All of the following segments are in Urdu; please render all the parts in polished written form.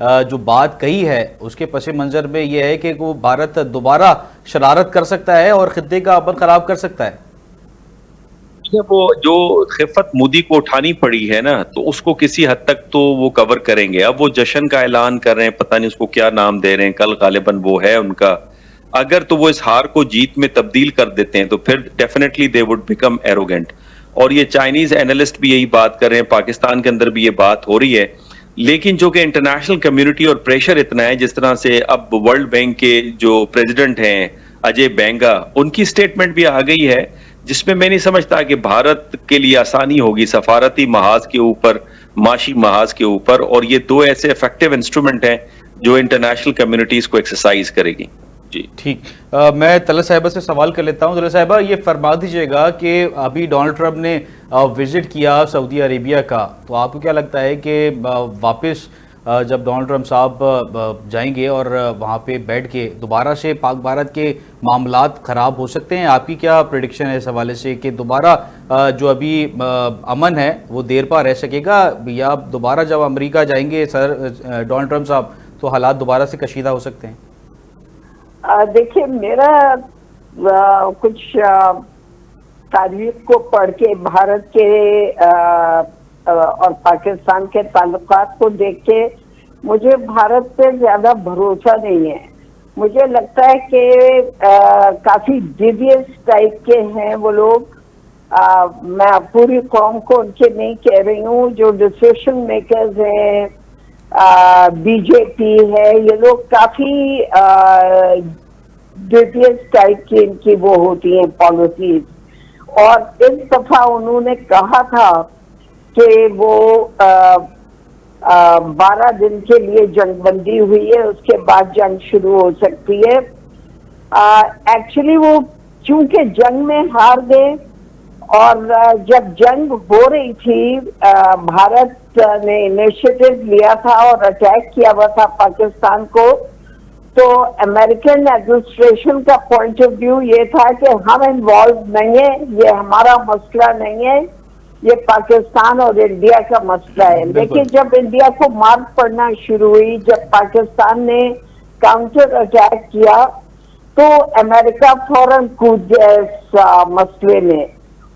جو بات کہی ہے اس کے پس منظر میں یہ ہے کہ وہ بھارت دوبارہ شرارت کر سکتا ہے اور خطے کا امن خراب کر سکتا ہے؟ وہ جو خفت مودی کو اٹھانی پڑی ہے نا، تو اس کو کسی حد تک تو وہ کور کریں گے. اب وہ جشن کا اعلان کر رہے ہیں، پتہ نہیں اس کو کیا نام دے رہے ہیں، کل غالباً وہ ہے ان کا. اگر تو وہ اس ہار کو جیت میں تبدیل کر دیتے ہیں تو پھر definitely they would become arrogant. اور یہ چائنیز اینالسٹ بھی یہی بات کر رہے ہیں، پاکستان کے اندر بھی یہ بات ہو رہی ہے. لیکن جو کہ انٹرنیشنل کمیونٹی اور پریشر اتنا ہے، جس طرح سے اب ورلڈ بینک کے جو پریزیڈنٹ ہیں اجے بینگا، ان کی سٹیٹمنٹ بھی آ گئی ہے، جس میں نہیں سمجھتا کہ بھارت کے لیے آسانی ہوگی سفارتی محاذ کے اوپر، معاشی محاذ کے اوپر. اور یہ دو ایسے افیکٹو انسٹرومنٹ ہیں جو انٹرنیشنل کمیونٹیز کو ایکسرسائز کرے گی. جی ٹھیک. میں طلعت صاحبہ سے سوال کر لیتا ہوں. طلعت صاحبہ یہ فرما دیجئے گا کہ ابھی ڈونلڈ ٹرمپ نے وزٹ کیا سعودی عربیہ کا، تو آپ کو کیا لگتا ہے کہ واپس جب ڈونلڈ ٹرمپ صاحب جائیں گے اور وہاں پہ بیٹھ کے دوبارہ سے پاک بھارت کے معاملات خراب ہو سکتے ہیں؟ آپ کی کیا پریڈکشن ہے اس حوالے سے کہ دوبارہ جو ابھی امن ہے وہ دیر پا رہ سکے گا، یا دوبارہ جب امریکہ جائیں گے سر ڈونلڈ ٹرمپ صاحب تو حالات دوبارہ سے کشیدہ ہو سکتے ہیں؟ دیکھیے، میرا کچھ تاریخ کو پڑھ کے بھارت کے اور پاکستان کے تعلقات کو دیکھ کے مجھے بھارت پہ زیادہ بھروسہ نہیں ہے. مجھے لگتا ہے کہ کافی ڈیویس ٹائپ کے ہیں وہ لوگ. میں پوری قوم کو ان کے نہیں کہہ رہی ہوں، جو ڈسیشن میکرز ہیں، بی جے پی ہے، یہ لوگ کافی ڈیویس ٹائپ کی ان کی وہ ہوتی ہیں پالیسیز. اور اس دفعہ انہوں نے کہا تھا کہ وہ 12 دن کے لیے جنگ بندی ہوئی ہے، اس کے بعد جنگ شروع ہو سکتی ہے. ایکچولی وہ چونکہ جنگ میں ہار گئے، اور جب جنگ ہو رہی تھی بھارت نے انیشیٹو لیا تھا اور اٹیک کیا ہوا تھا پاکستان کو، تو امریکن ایڈمنسٹریشن کا پوائنٹ آف ویو یہ تھا کہ ہم انوالو نہیں ہیں، یہ ہمارا مسئلہ نہیں ہے، یہ پاکستان اور انڈیا کا مسئلہ ہے. لیکن جب انڈیا کو مار پڑنا شروع ہوئی، جب پاکستان نے کاؤنٹر اٹیک کیا، تو امریکہ فوراً کود گیا اس مسئلے میں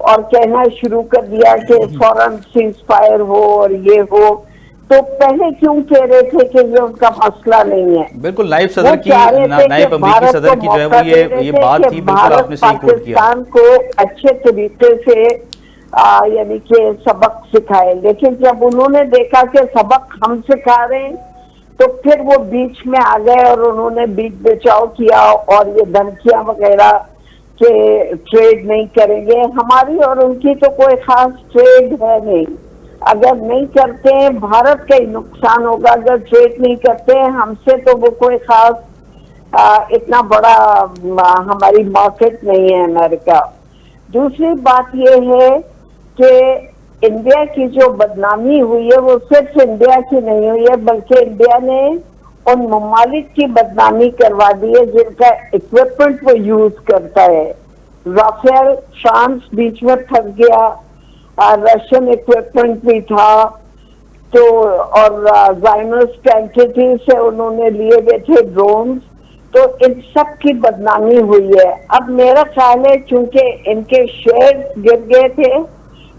اور کہنا شروع کر دیا کہ فوراً سیز فائر ہو اور یہ ہو. تو پہلے کیوں کہہ رہے تھے کہ یہ ان کا مسئلہ نہیں ہے؟ بالکل نائب صدر کی نائب امریکی صدر کی جو ہے وہ یہ بات تھی. بالکل آپ نے صحیح کوٹ کیا. پاکستان کو اچھے طریقے سے یعنی کہ سبق سکھائے، لیکن جب انہوں نے دیکھا کہ سبق ہم سکھا رہے ہیں تو پھر وہ بیچ میں آ گئے اور انہوں نے بیچ بچاؤ کیا اور یہ دھمکیاں وغیرہ کہ ٹریڈ نہیں کریں گے. ہماری اور ان کی تو کوئی خاص ٹریڈ ہے نہیں. اگر نہیں کرتے ہیں بھارت کا ہی نقصان ہوگا، اگر ٹریڈ نہیں کرتے ہیں ہم سے تو وہ کوئی خاص اتنا بڑا ہماری مارکیٹ نہیں ہے امریکہ. دوسری بات یہ ہے کہ انڈیا کی جو بدنامی ہوئی ہے وہ صرف انڈیا کی نہیں ہوئی ہے، بلکہ انڈیا نے ان ممالک کی بدنامی کروا دی ہے جن کا اکوپمنٹ وہ یوز کرتا ہے. رافیل فرانس بیچ میں پھنس گیا، رشین اکوپمنٹ بھی تھا، تو اور زائنس کینٹیٹی سے انہوں نے لیے گئے تھے ڈرونز. تو ان سب کی بدنامی ہوئی ہے. اب میرا خیال ہے چونکہ ان کے شیئر گر گئے تھے،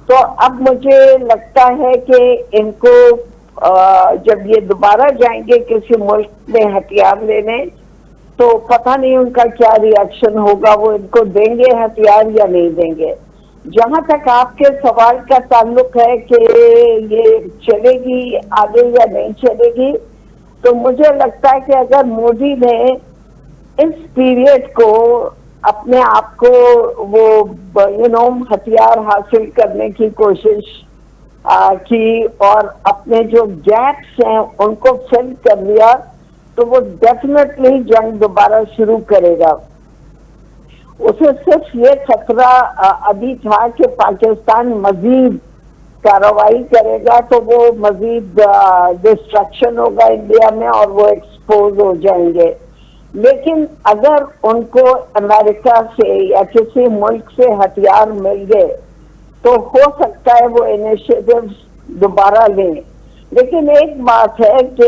تو اب مجھے لگتا ہے کہ ان کو جب یہ دوبارہ جائیں گے کسی ملک میں ہتھیار لینے تو پتہ نہیں ان کا کیا ری ایکشن ہوگا، وہ ان کو دیں گے ہتھیار یا نہیں دیں گے. جہاں تک آپ کے سوال کا تعلق ہے کہ یہ چلے گی آگے یا نہیں چلے گی، تو مجھے لگتا ہے کہ اگر مودی نے اس پیریڈ کو اپنے آپ کو وہ ہتھیار حاصل کرنے کی کوشش کی اور اپنے جو گیپس ہیں ان کو فل کر لیا، تو وہ ڈیفینیٹلی جنگ دوبارہ شروع کرے گا. اسے صرف یہ خطرہ ابھی تھا کہ پاکستان مزید کارروائی کرے گا تو وہ مزید ڈسٹرکشن ہوگا انڈیا میں اور وہ ایکسپوز ہو جائیں گے. لیکن اگر ان کو امریکہ سے یا کسی ملک سے ہتھیار مل گئے تو ہو سکتا ہے وہ انیشیٹو دوبارہ لیں. لیکن ایک بات ہے کہ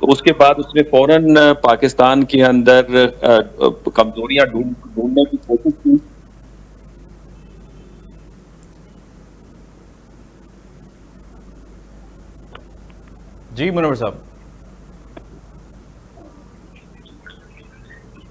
تو اس کے بعد اس نے فوراً پاکستان کے اندر کمزوریاں ڈھونڈنے کی کوشش کی. جی منور صاحب.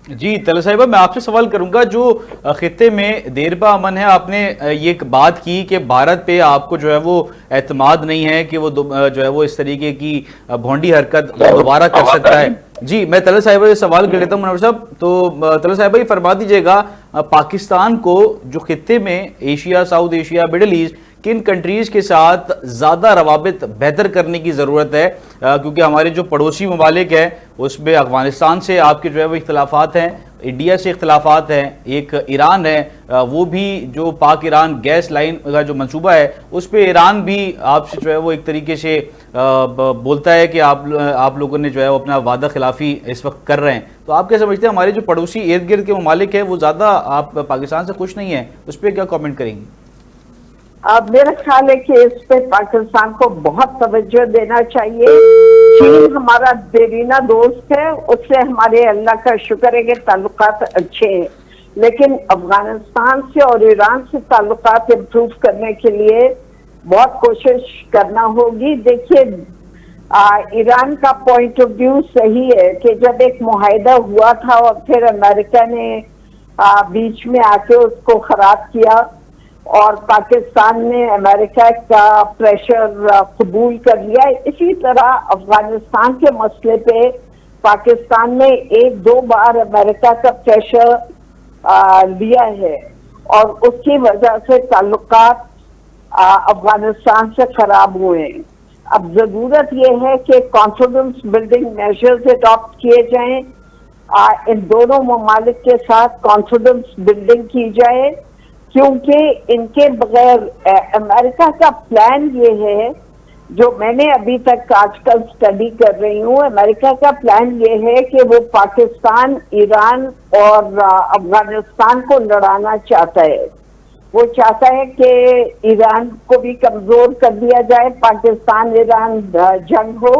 جی طلعت صاحبہ میں آپ سے سوال کروں گا, جو خطے میں دیر پا امن ہے, آپ نے یہ بات کی کہ بھارت پہ آپ کو جو ہے وہ اعتماد نہیں ہے کہ وہ جو ہے وہ اس طریقے کی بھونڈی حرکت دوبارہ کر سکتا ہے. جی میں طلعت صاحبہ سے سوال کر لیتا ہوں منور صاحب. تو طلعت صاحبہ یہ فرما دیجیے گا, پاکستان کو جو خطے میں Asia, South Asia, Middle East, کن کنٹریز کے ساتھ زیادہ روابط بہتر کرنے کی ضرورت ہے, کیونکہ ہمارے جو پڑوسی ممالک ہیں اس میں افغانستان سے آپ کے جو ہے وہ اختلافات ہیں, انڈیا سے اختلافات ہیں, ایک ایران ہے, وہ بھی جو پاک ایران گیس لائن کا جو منصوبہ ہے اس پہ ایران بھی آپ سے جو ہے وہ ایک طریقے سے بولتا ہے کہ آپ لوگوں نے جو ہے وہ اپنا وعدہ خلافی اس وقت کر رہے ہیں. تو آپ کیا سمجھتے ہیں ہمارے جو پڑوسی ارد گرد کے ممالک ہیں وہ زیادہ آپ پاکستان سے خوش نہیں ہیں, اس پہ کیا کامنٹ کریں گے؟ میرا خیال ہے کہ اس پہ پاکستان کو بہت توجہ دینا چاہیے. چین ہمارا دیرینہ دوست ہے, اس سے ہمارے اللہ کا شکر ہے کہ تعلقات اچھے ہیں, لیکن افغانستان سے اور ایران سے تعلقات امپروو کرنے کے لیے بہت کوشش کرنا ہوگی. دیکھیے ایران کا پوائنٹ آف ویو صحیح ہے کہ جب ایک معاہدہ ہوا تھا اور پھر امریکہ نے بیچ میں آ کے اس کو خراب کیا اور پاکستان نے امریکہ کا پریشر قبول کر لیا, اسی طرح افغانستان کے مسئلے پہ پاکستان نے 1-2 بار امریکہ کا پریشر لیا ہے اور اس کی وجہ سے تعلقات افغانستان سے خراب ہوئے ہیں. اب ضرورت یہ ہے کہ کانفیڈنس بلڈنگ میجرز اڈاپٹ کیے جائیں, ان دونوں ممالک کے ساتھ کانفیڈنس بلڈنگ کی جائے, کیونکہ ان کے بغیر امریکہ کا پلان یہ ہے, جو میں نے ابھی تک آج کل اسٹڈی کر رہی ہوں, امریکہ کا پلان یہ ہے کہ وہ پاکستان, ایران اور افغانستان کو لڑانا چاہتا ہے. وہ چاہتا ہے کہ ایران کو بھی کمزور کر دیا جائے, پاکستان ایران جنگ ہو,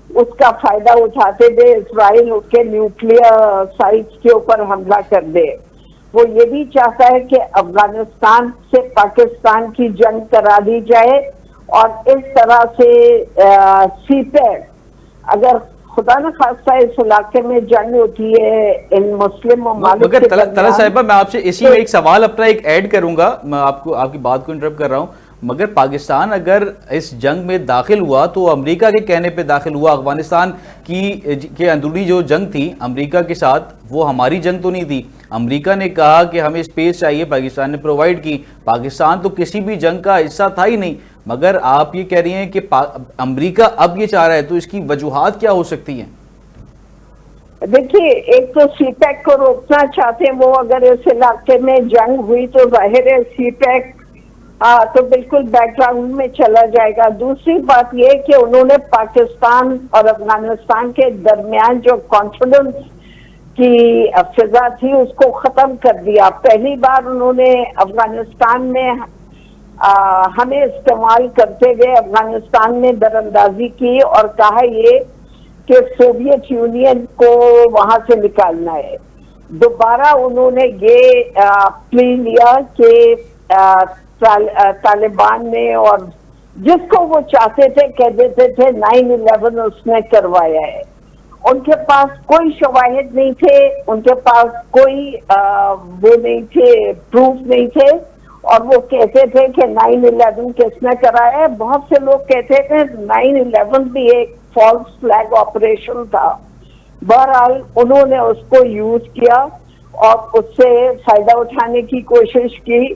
اس کا فائدہ اٹھاتے ہوئے اسرائیل اس کے نیوکلیئر سائٹس کے اوپر حملہ کر دے. وہ یہ بھی چاہتا ہے کہ افغانستان سے پاکستان کی جنگ کرا دی جائے, اور اس طرح سے سی پیک, اگر خدا نخواستہ اس علاقے میں جنگ ہوتی ہے ان مسلم ممالک کے درمیان. طلعت صاحبہ میں آپ سے اسی میں ایک سوال اپنا ایک ایڈ کروں گا, میں آپ کی بات کو انٹرپٹ کر رہا ہوں, مگر پاکستان اگر اس جنگ میں داخل ہوا تو امریکہ کے کہنے پہ داخل ہوا. افغانستان کی اندرونی جو جنگ تھی امریکہ کے ساتھ, وہ ہماری جنگ تو نہیں تھی. امریکہ نے کہا کہ ہمیں اسپیس چاہیے, پاکستان نے پرووائڈ کی. پاکستان تو کسی بھی جنگ کا حصہ تھا ہی نہیں, مگر آپ یہ کہہ رہی ہیں کہ امریکہ اب یہ چاہ رہا ہے, تو اس کی وجوہات کیا ہو سکتی ہیں؟ دیکھیے, ایک تو سی پیک کو روکنا چاہتے ہیں وہ, اگر اس علاقے میں جنگ ہوئی تو ظاہر ہے سی پیک تو بالکل بیک گراؤنڈ میں چلا جائے گا. دوسری بات یہ کہ انہوں نے پاکستان اور افغانستان کے درمیان جو کانفیڈنس کی فضا تھی اس کو ختم کر دیا. پہلی بار انہوں نے افغانستان میں ہمیں استعمال کرتے ہوئے افغانستان میں دراندازی کی اور کہا یہ کہ سوویت یونین کو وہاں سے نکالنا ہے. دوبارہ انہوں نے یہ پلی لیا کہ طالبان نے, اور جس کو وہ چاہتے تھے کہہ دیتے تھے 9/11 اس نے کروایا ہے. ان کے پاس کوئی شواہد نہیں تھے, ان کے پاس کوئی وہ نہیں تھے, پروف نہیں تھے, اور وہ کہتے تھے کہ 9/11 کس نے کرایا ہے. بہت سے لوگ کہتے تھے 9/11 بھی ایک فالس فلیگ آپریشن تھا. بہرحال انہوں نے اس کو یوز کیا اور اس سے فائدہ اٹھانے کی کوشش کی,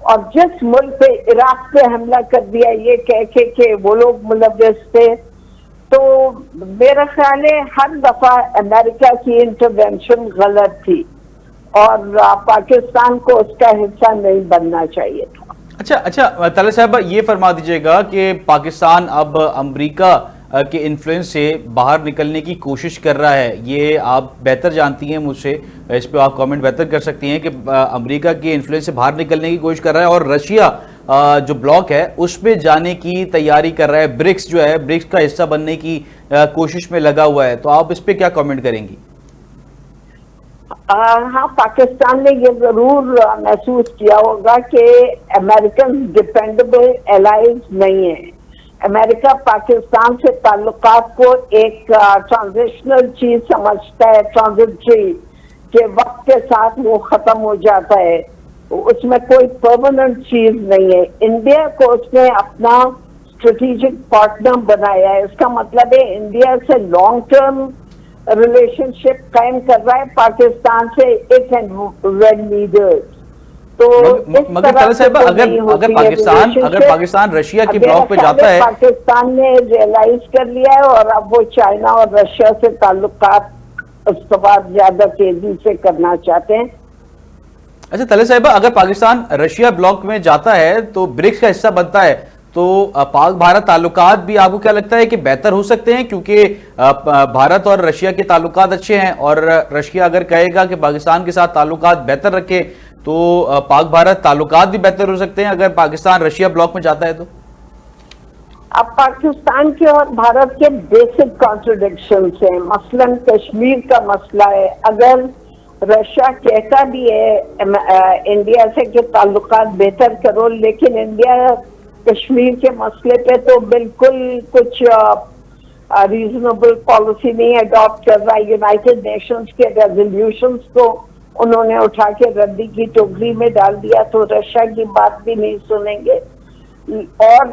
اور جس ملک پہ عراق پہ حملہ کر دیا یہ کہہ کے کہ وہ لوگ ملوث تھے. تو میرا خیال ہے ہر دفعہ امریکہ کی انٹرونشن غلط تھی اور پاکستان کو اس کا حصہ نہیں بننا چاہیے تھا. اچھا طلعت صاحبہ یہ فرما دیجیے گا کہ پاکستان اب امریکہ کے انفلوئنس سے باہر نکلنے کی کوشش کر رہا ہے, یہ آپ بہتر جانتی ہیں مجھ سے, اس پہ آپ کامنٹ بہتر کر سکتی ہیں کہ امریکہ کے انفلوئنس سے باہر نکلنے کی کوشش کر رہا ہے, اور رشیا جو بلاک ہے اس میں جانے کی تیاری کر رہا ہے، برکس جو ہے برکس کا حصہ بننے کی کوشش میں لگا ہوا ہے، تو آپ اس پہ کیا کامنٹ کریں گی؟ ہاں، پاکستان نے یہ ضرور محسوس کیا ہوگا کہ امریکن ڈیپینڈیبل الائز نہیں ہیں. امریکہ پاکستان سے تعلقات کو ایک ٹرانزیشنل چیز سمجھتا ہے، ٹرانزٹری، کہ وقت کے ساتھ وہ ختم ہو جاتا ہے، اس میں کوئی پرماننٹ چیز نہیں ہے. انڈیا کو اس نے اپنا اسٹریٹجک پارٹنر بنایا ہے. اس کا مطلب ہے انڈیا سے لانگ ٹرم ریلیشن شپ قائم کر رہا ہے پاکستان سے اف اینڈ وین نیڈڈ. تو مگر طلعت صاحبہ اگر پاکستان رشیا کی بلاک پہ جاتا ہے، پاکستان نے ریئلائز کر لیا ہے اور اب وہ چائنا اور رشیا سے تعلقات استوار زیادہ تیزی سے کرنا چاہتے ہیں. اچھا طلعت صاحبہ، اگر پاکستان رشیا بلاک میں جاتا ہے تو برکس کا حصہ بنتا ہے، تو پاک بھارت تعلقات بھی آپ کو کیا لگتا ہے کہ بہتر ہو سکتے ہیں؟ کیونکہ بھارت اور رشیا کے تعلقات اچھے ہیں، اور رشیا اگر کہے گا کہ پاکستان کے ساتھ تعلقات بہتر رکھے تو پاک بھارت تعلقات بھی بہتر ہو سکتے ہیں اگر پاکستان رشیا بلاک میں جاتا ہے تو؟ اب پاکستان کے اور بھارت کے بیسک کانٹرڈکشنز ہیں. مثلا کشمیر کا مسئلہ ہے. اگر رشیا کہتا بھی ہے انڈیا سے کہ تعلقات بہتر کرو، لیکن انڈیا کشمیر کے مسئلے پہ تو بالکل کچھ ریزنیبل پالیسی نہیں اڈاپٹ کر رہا. یونائٹڈ نیشنز کے ریزولوشنز کو انہوں نے اٹھا کے ردی کی ٹوکری میں ڈال دیا، تو رشیا کی بات بھی نہیں سنیں گے. اور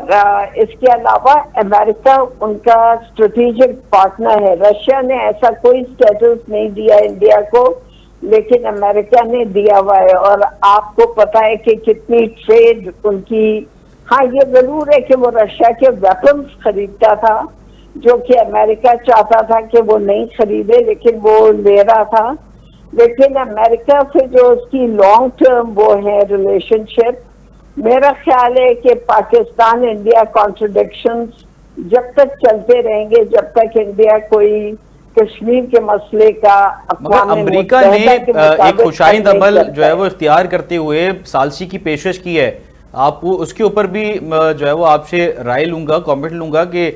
اس کے علاوہ امریکہ ان کا اسٹریٹجک پارٹنر ہے. رشیا نے ایسا کوئی اسٹیٹس نہیں دیا انڈیا کو، لیکن امریکہ نے دیا ہوا ہے. اور آپ کو پتا ہے کہ کتنی ٹریڈ ان کی. ہاں، یہ ضرور ہے کہ وہ رشیا کے ویپنز خریدتا تھا جو کہ امریکہ چاہتا تھا کہ وہ نہیں خریدے، لیکن وہ لے رہا تھا. لیکن امریکہ سے جو اس کی لانگ ٹرم وہ ہے ریلیشن شپ، میرا خیال ہے کہ پاکستان انڈیا کانٹرڈکشنز جب تک چلتے رہیں گے، جب تک انڈیا کوئی کشمیر کے مسئلے کا مگر امریکہ نے ایک خوشائند عمل جو ہے وہ اختیار کرتے ہوئے ثالثی کی پیشکش کی ہے. آپ کو اس کے اوپر بھی جو ہے وہ آپ سے رائے لوں گا، کامنٹ لوں گا کہ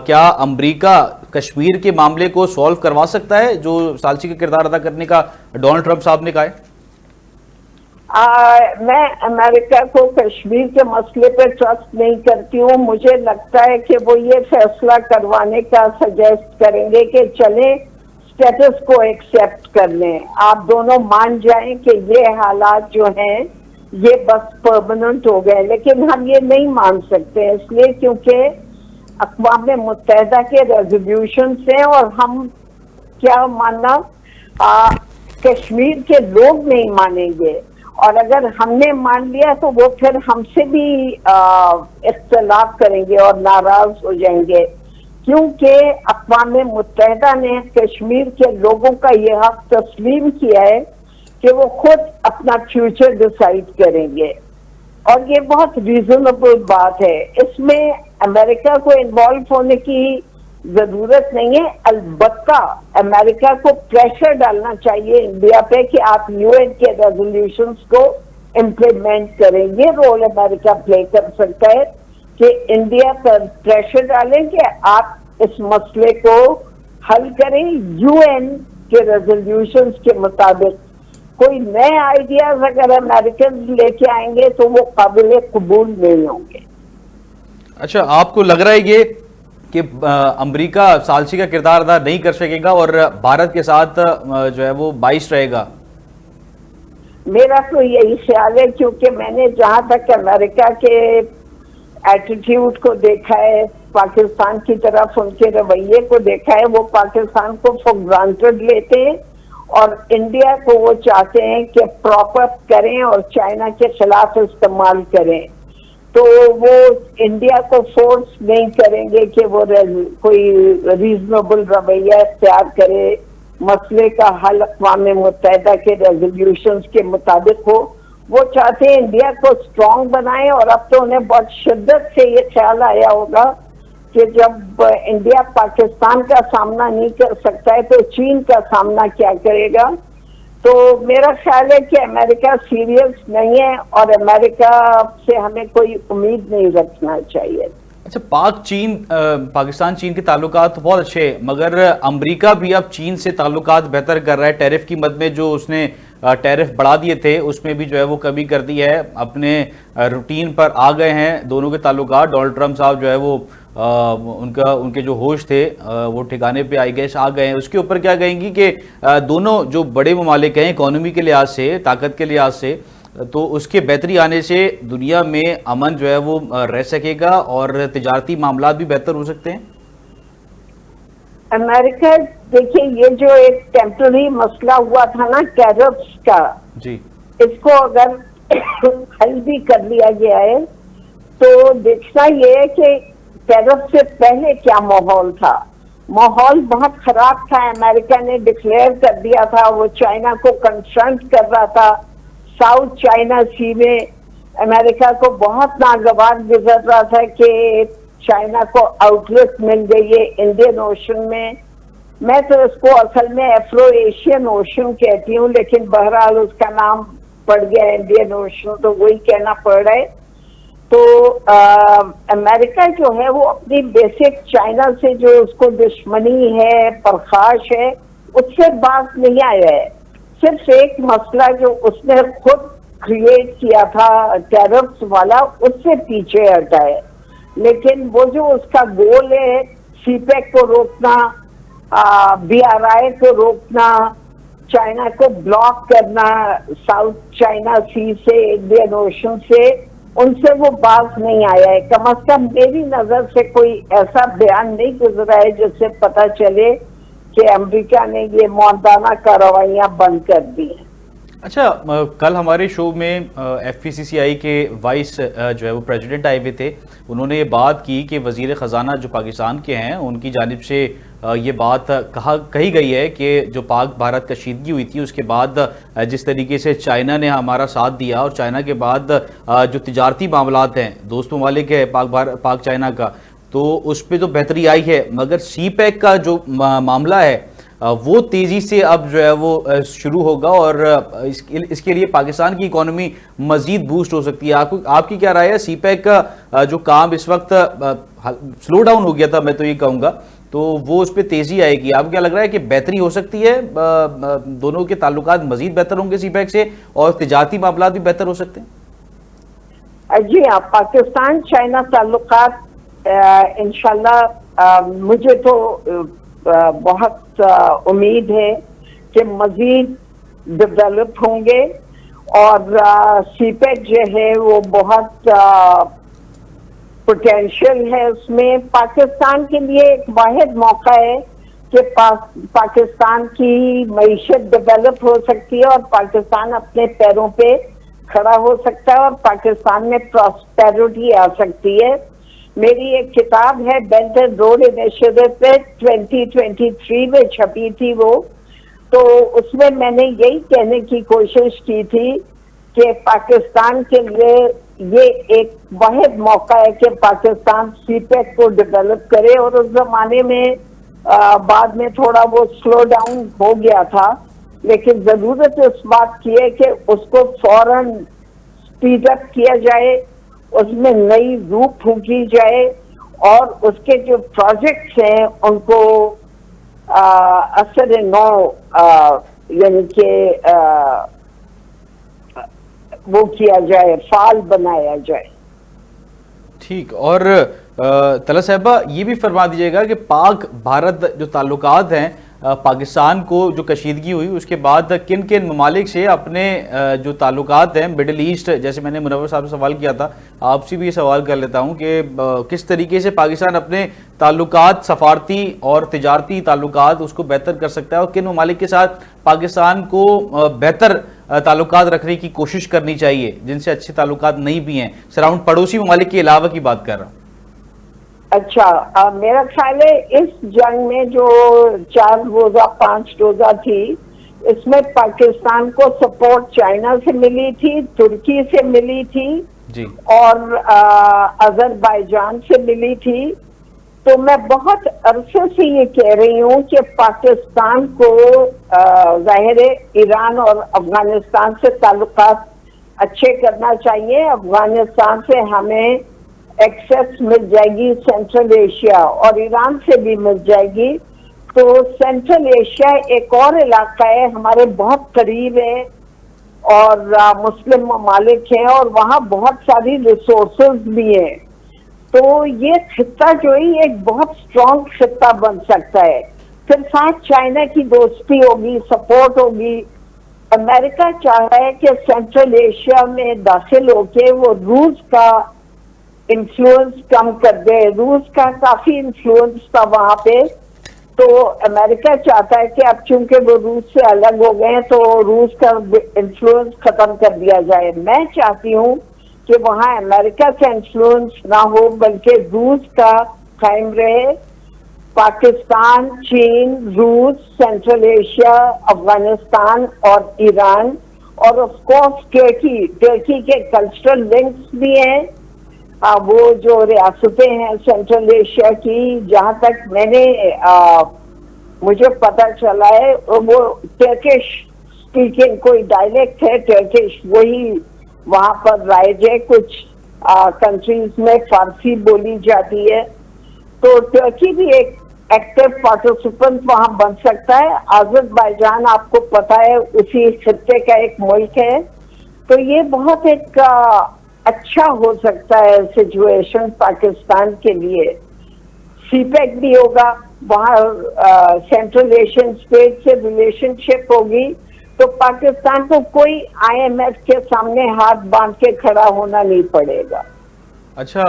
کیا امریکہ کشمیر کے معاملے کو سولو کروا سکتا ہے جو ثالثی کا کردار ادا کرنے کا ڈونلڈ ٹرمپ صاحب نے کہا ہے؟ میں امریکہ کو کشمیر کے مسئلے پہ ٹرسٹ نہیں کرتی ہوں. مجھے لگتا ہے کہ وہ یہ فیصلہ کروانے کا سجیسٹ کریں گے کہ چلیں اسٹیٹس کو ایکسیپٹ کر لیں، آپ دونوں مان جائیں کہ یہ حالات جو ہیں یہ بس پرماننٹ ہو گئے. لیکن ہم یہ نہیں مان سکتے، اس لیے کیونکہ اقوام متحدہ کے ریزولوشنز ہیں اور ہم کیا ماننا، کشمیر کے لوگ نہیں مانیں گے. اور اگر ہم نے مان لیا تو وہ پھر ہم سے بھی اختلاف کریں گے اور ناراض ہو جائیں گے، کیونکہ اقوام متحدہ نے کشمیر کے لوگوں کا یہ حق تسلیم کیا ہے کہ وہ خود اپنا فیوچر ڈیسائیڈ کریں گے. اور یہ بہت ریزنیبل بات ہے، اس میں امریکہ کو انوالو ہونے کی ضرورت نہیں ہے. البتہ امریکہ کو پریشر ڈالنا چاہیے انڈیا پہ کہ آپ یو این کے ریزولوشنز کو امپلیمنٹ کریں. یہ رول امریکہ پلے کر سکتا ہے کہ انڈیا پر پریشر ڈالیں کہ آپ اس مسئلے کو حل کریں یو این کے ریزولوشنز کے مطابق. کوئی نئے آئیڈیاز اگر امریکن لے کے آئیں گے تو وہ قابل قبول نہیں ہوں گے. اچھا، آپ کو لگ رہا ہے یہ کہ امریکہ ثالثی کا کردار ادا نہیں کر سکے گا اور بھارت کے ساتھ جو ہے وہ باعث رہے گا؟ میرا تو یہی خیال ہے، کیونکہ میں نے جہاں تک امریکہ کے ایٹیٹیوڈ کو دیکھا ہے، پاکستان کی طرف ان کے رویے کو دیکھا ہے، وہ پاکستان کو فور گرانٹڈ لیتے ہیں اور انڈیا کو وہ چاہتے ہیں کہ پراپ اپ کریں اور چائنا کے خلاف استعمال کریں. تو وہ انڈیا کو فورس نہیں کریں گے کہ وہ کوئی ریزنیبل رویہ اختیار کرے، مسئلے کا حل اقوام متحدہ کے ریزولوشنز کے مطابق ہو. وہ چاہتے ہیں انڈیا کو اسٹرانگ بنائیں. اور اب تو انہیں بہت شدت سے یہ خیال آیا ہوگا کہ جب انڈیا پاکستان کا سامنا نہیں کر سکتا ہے تو چین کا سامنا کیا کرے گا. تو میرا خیال ہے کہ امریکہ سیریس نہیں ہے اور امریکہ سے ہمیں کوئی امید نہیں رکھنا چاہیے. اچھا، پاکستان چین کے تعلقات تو بہت اچھے ہیں، مگر امریکہ بھی اب چین سے تعلقات بہتر کر رہا ہے. ٹیرف کی مد میں جو اس نے ٹیرف بڑھا دیے تھے اس میں بھی جو ہے وہ کمی کر دی ہے، اپنے روٹین پر آ گئے ہیں دونوں کے تعلقات. ڈونلڈ ٹرمپ صاحب جو ہے وہ ان کے جو ہوش تھے وہ ٹھکانے پہ آ گئے ہیں. اس کے اوپر کیا کہیں گی کہ دونوں جو بڑے ممالک ہیں اکانومی کے لحاظ سے، طاقت کے لحاظ سے، تو اس کے بہتری آنے سے دنیا میں امن جو ہے وہ رہ سکے گا اور تجارتی معاملات بھی بہتر ہو سکتے ہیں؟ امریکہ دیکھیں، یہ جو ایک ٹیمپرری مسئلہ ہوا تھا نا ٹیرفس کا، جی، اس کو اگر حل بھی کر لیا گیا ہے تو دیکھنا یہ ہے کہ ٹیرف سے پہلے کیا ماحول تھا. ماحول بہت خراب تھا. امریکہ نے ڈکلیئر کر دیا تھا، وہ چائنا کو کنفرنٹ کر رہا تھا. ساؤتھ چائنا سی میں امریکہ کو بہت ناگوار گزر رہا تھا کہ چائنا کو آؤٹ لیٹ مل گئی ہے انڈین اوشن میں. میں تو اس کو اصل میں افرو ایشین اوشن کہتی ہوں، لیکن بہرحال اس کا نام پڑ گیا انڈین اوشن تو وہی کہنا پڑ رہا ہے. تو امریکہ جو ہے وہ اپنی بیسک چائنا سے جو اس کو دشمنی ہے، پرخاش ہے، اس سے باز نہیں آیا ہے. صرف ایک مسئلہ جو اس نے خود کریٹ کیا تھا ٹیرفس والا، اس سے پیچھے ہٹا ہے. لیکن وہ جو اس کا گول ہے سی پیک کو روکنا، بی آر آئی کو روکنا، چائنا کو بلاک کرنا ساؤتھ چائنا سی سے، انڈین اوشن سے، ان سے وہ باز نہیں آیا ہے. کم از کم میری نظر سے کوئی ایسا بیان نہیں گزرا ہے جس سے پتہ چلے کہ امریکہ نے یہ معاندانہ کارروائیاں بند کر دی ہیں. اچھا، کل ہمارے شو میں ایف پی سی سی آئی کے وائس جو ہے وہ پریزیڈنٹ آئے ہوئے تھے. انہوں نے یہ بات کی کہ وزیر خزانہ جو پاکستان کے ہیں ان کی جانب سے یہ بات کہی گئی ہے کہ جو پاک بھارت کشیدگی ہوئی تھی اس کے بعد جس طریقے سے چائنا نے ہمارا ساتھ دیا، اور چائنا کے بعد جو تجارتی معاملات ہیں دوست ممالک ہے پاک چائنا کا، تو اس پہ تو بہتری آئی ہے، مگر سی پیک کا جو معاملہ ہے وہ تیزی سے اب جو ہے وہ شروع ہوگا اور اس کے لیے پاکستان کی اکانومی مزید بوسٹ ہو سکتی ہے. آپ کی کیا رائے ہے؟ سی پیک کا جو کام اس وقت سلو ڈاؤن ہو گیا تھا، میں تو یہ کہوں گا، تو وہ اس پہ تیزی آئے گی. آپ کو کیا لگ رہا ہے کہ بہتری ہو سکتی ہے؟ دونوں کے تعلقات مزید بہتر ہوں گے سی پیک سے اور تجارتی معاملات بھی بہتر ہو سکتے ہیں؟ جی ہاں، پاکستان چائنا تعلقات انشاءاللہ مجھے تو بہت امید ہے کہ مزید ڈیولپ ہوں گے، اور سی پیک جو ہے وہ بہت پوٹینشیل ہے. اس میں پاکستان کے لیے ایک واحد موقع ہے کہ پاکستان کی معیشت ڈیولپ ہو سکتی ہے اور پاکستان اپنے پیروں پہ کھڑا ہو سکتا ہے اور پاکستان میں پراسپیرٹی آ سکتی ہے. میری ایک کتاب ہے بیلٹ اینڈ روڈ انیشیٹو پہ 2023 میں چھپی تھی وہ، تو اس میں نے یہی کہنے کی کوشش کی تھی کہ پاکستان کے لیے یہ ایک واحد موقع ہے کہ پاکستان سی پیک کو ڈیولپ کرے. اور اس زمانے میں بعد میں تھوڑا وہ سلو ڈاؤن ہو گیا تھا، لیکن ضرورت اس بات کی ہے کہ اس کو فوراً اسپیڈ اپ کیا جائے، اس میں نئی روح پھونکی جائے اور اس کے جو پروجیکٹس ہیں ان کو اثر نو یعنی کہ وہ کیا جائے، فعال بنایا جائے. ٹھیک. اور طلعت صاحبہ یہ بھی فرما دیجیے گا کہ پاک بھارت جو تعلقات ہیں، پاکستان کو جو کشیدگی ہوئی اس کے بعد کن کن ممالک سے اپنے جو تعلقات ہیں مڈل ایسٹ، جیسے میں نے منور صاحب سے سوال کیا تھا، آپ سے بھی یہ سوال کر لیتا ہوں کہ کس طریقے سے پاکستان اپنے تعلقات، سفارتی اور تجارتی تعلقات اس کو بہتر کر سکتا ہے، اور کن ممالک کے ساتھ پاکستان کو بہتر تعلقات رکھنے کی کوشش کرنی چاہیے جن سے اچھے تعلقات نہیں بھی ہیں، سراؤنڈ پڑوسی ممالک کے علاوہ کی بات کر رہا ہوں. اچھا، میرا خیال ہے اس جنگ میں جو 4 روزہ 5 روزہ تھی، اس میں پاکستان کو سپورٹ چائنا سے ملی تھی، ترکی سے ملی تھی، جی، اور آذربائیجان سے ملی تھی. تو میں بہت عرصے سے یہ کہہ رہی ہوں کہ پاکستان کو ظاہر ہے ایران اور افغانستان سے تعلقات اچھے کرنا چاہیے. افغانستان سے ہمیں ایکسیس مل جائے گی سینٹرل ایشیا اور ایران سے بھی مل جائے گی. تو سینٹرل ایشیا ایک اور علاقہ ہے ہمارے بہت قریب ہے اور مسلم ممالک ہیں اور وہاں بہت ساری ریسورسز بھی ہیں. تو یہ خطہ جو ہے ایک بہت اسٹرانگ خطہ بن سکتا ہے. پھر ساتھ چائنا کی دوستی ہوگی, سپورٹ ہوگی. امریکہ چاہ رہا ہے کہ سینٹرل ایشیا میں داخل ہو کے وہ روس کا انفلوئنس کم کر دے. روس کا کافی انفلوئنس تھا وہاں پہ, تو امریکہ چاہتا ہے کہ اب چونکہ وہ روس سے الگ ہو گئے ہیں تو روس کا انفلوئنس ختم کر دیا جائے. میں چاہتی ہوں کہ وہاں امریکہ کا انفلوئنس نہ ہو بلکہ روس کا قائم رہے. پاکستان, چین, روس, سینٹرل ایشیا, افغانستان اور ایران اور آف کورس ٹرکی کے کلچرل لنکس بھی ہیں. وہ جو ریاستیں ہیں سینٹرل ایشیا کی, جہاں تک مجھے پتہ چلا ہے وہ ٹرکش اسپیکنگ کوئی ڈائلیکٹ ہے ٹرکش, وہی وہاں پر رائج ہے. کچھ کنٹریز میں فارسی بولی جاتی ہے. تو ٹرکی بھی ایک ایکٹیو پارٹیسپینٹ وہاں بن سکتا ہے. آذربائیجان آپ کو پتہ ہے اسی خطے کا ایک ملک ہے. تو یہ بہت ایک اچھا ہو سکتا ہے سچویشن پاکستان کے لیے. سی پیک بھی ہوگا وہاں, سینٹرل ایشین اسٹیٹ سے ریلیشن شپ ہوگی. تو پاکستان کو کوئی آئی ایم ایف کے سامنے ہاتھ باندھ کے کھڑا ہونا نہیں پڑے گا. اچھا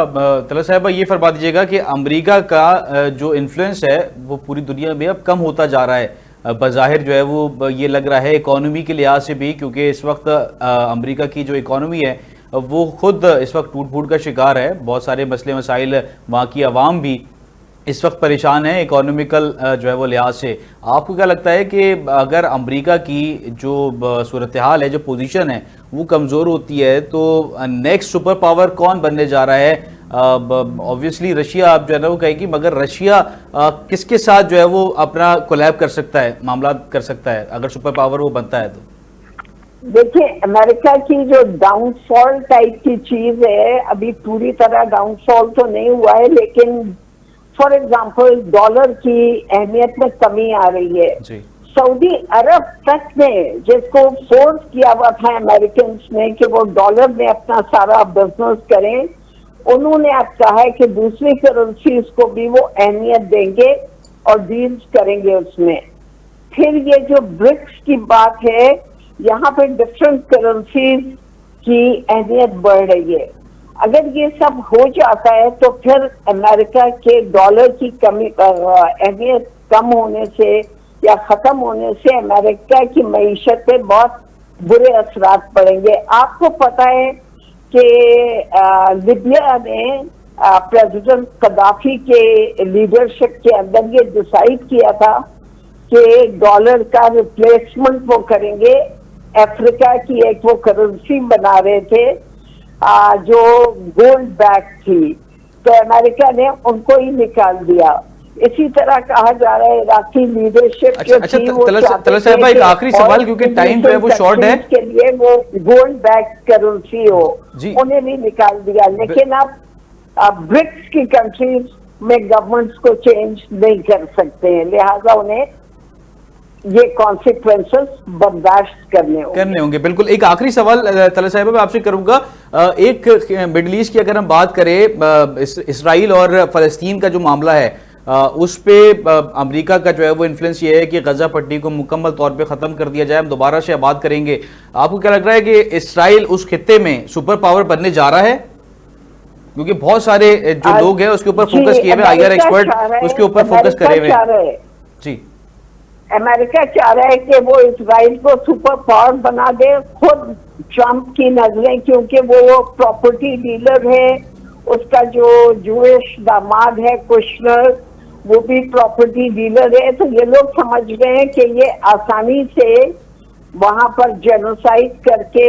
طلعت صاحبہ یہ فرما دیجیے گا کہ امریکہ کا جو انفلوئنس ہے وہ پوری دنیا میں اب کم ہوتا جا رہا ہے. بظاہر جو ہے وہ یہ لگ رہا ہے اکانومی کے لحاظ سے بھی, کیونکہ اس وقت امریکہ کی جو اکانومی ہے وہ خود اس وقت ٹوٹ پھوٹ کا شکار ہے. بہت سارے مسئلے مسائل, وہاں کی عوام بھی اس وقت پریشان ہیں اکانومیکل جو ہے وہ لحاظ سے. آپ کو کیا لگتا ہے کہ اگر امریکہ کی جو صورتحال ہے, جو پوزیشن ہے وہ کمزور ہوتی ہے تو نیکسٹ سپر پاور کون بننے جا رہا ہے؟ آبویسلی رشیا آپ جو ہے نا وہ کہے گی, مگر رشیا کس کے ساتھ جو ہے وہ اپنا کولیب کر سکتا ہے, معاملات کر سکتا ہے اگر سپر پاور وہ بنتا ہے تو؟ دیکھیں امریکہ کی جو ڈاؤن فال ٹائپ کی چیز ہے, ابھی پوری طرح ڈاؤن فال تو نہیں ہوا ہے, لیکن فار ایگزامپل ڈالر کی اہمیت میں کمی آ رہی ہے. جی. سعودی عرب تک نے جس کو فورس کیا ہوا تھا امریکنس نے کہ وہ ڈالر میں اپنا سارا بزنس کریں, انہوں نے اب کہا ہے کہ دوسری کرنسیز کو بھی وہ اہمیت دیں گے اور ڈیلز کریں گے اس میں. پھر یہ جو برکس کی بات ہے, یہاں پہ ڈفرینٹ کرنسیز کی اہمیت بڑھ رہی ہے. اگر یہ سب ہو جاتا ہے تو پھر امریکہ کے ڈالر کی کمی اہمیت کم ہونے سے یا ختم ہونے سے امریکہ کی معیشت پہ بہت برے اثرات پڑیں گے. آپ کو پتہ ہے کہ لیبیا نے پریزیڈنٹ قذافی کے لیڈرشپ کے اندر یہ ڈیسائیڈ کیا تھا کہ ڈالر کا ریپلیسمنٹ وہ کریں گے. افریقہ کی ایک وہ کرنسی بنا رہے تھے جو گولڈ بیک تھی, تو امریکہ نے ان کو ہی نکال دیا. اسی طرح کہا جا رہا ہے عراقی لیڈرشپ جو تھی وہ طلعت صاحبہ ایک آخری سوال, کیونکہ ٹائم جو ہے وہ شارٹ ہے, کے لیے وہ گولڈ بیک کرنسی ہو, انہیں بھی نکال دیا. لیکن اب برکس کی کنٹریز میں گورنمنٹس کو چینج نہیں کر سکتے ہیں, لہٰذا انہیں یہ کانسیکوینسز برداشت کرنے ہوں گے. بالکل. ایک آخری سوال طلعت صاحبہ میں آپ سے کروں گا. ایک مڈل ایسٹ کی اگر ہم بات کریں, اسرائیل اور فلسطین کا جو معاملہ ہے اس پہ امریکہ کا جو ہے وہ انفلوئنس یہ ہے کہ غزہ پٹی کو مکمل طور پہ ختم کر دیا جائے, ہم دوبارہ سے آباد کریں گے. آپ کو کیا لگ رہا ہے کہ اسرائیل اس خطے میں سپر پاور بننے جا رہا ہے؟ کیونکہ بہت سارے جو لوگ ہیں اس کے اوپر فوکس کیے ہوئے, آئی آر ایکسپرٹ اس کے اوپر فوکس کرے ہوئے. جی. امریکہ چاہ رہا ہے کہ وہ اسرائیل کو سپر پاور بنا دے. خود ٹرمپ کی نظریں, کیونکہ وہ پراپرٹی ڈیلر ہے, اس کا جو جوئش داماد ہے کشنر وہ بھی پراپرٹی ڈیلر ہے, تو یہ لوگ سمجھ رہے ہیں کہ یہ آسانی سے وہاں پر جینوسائڈ کر کے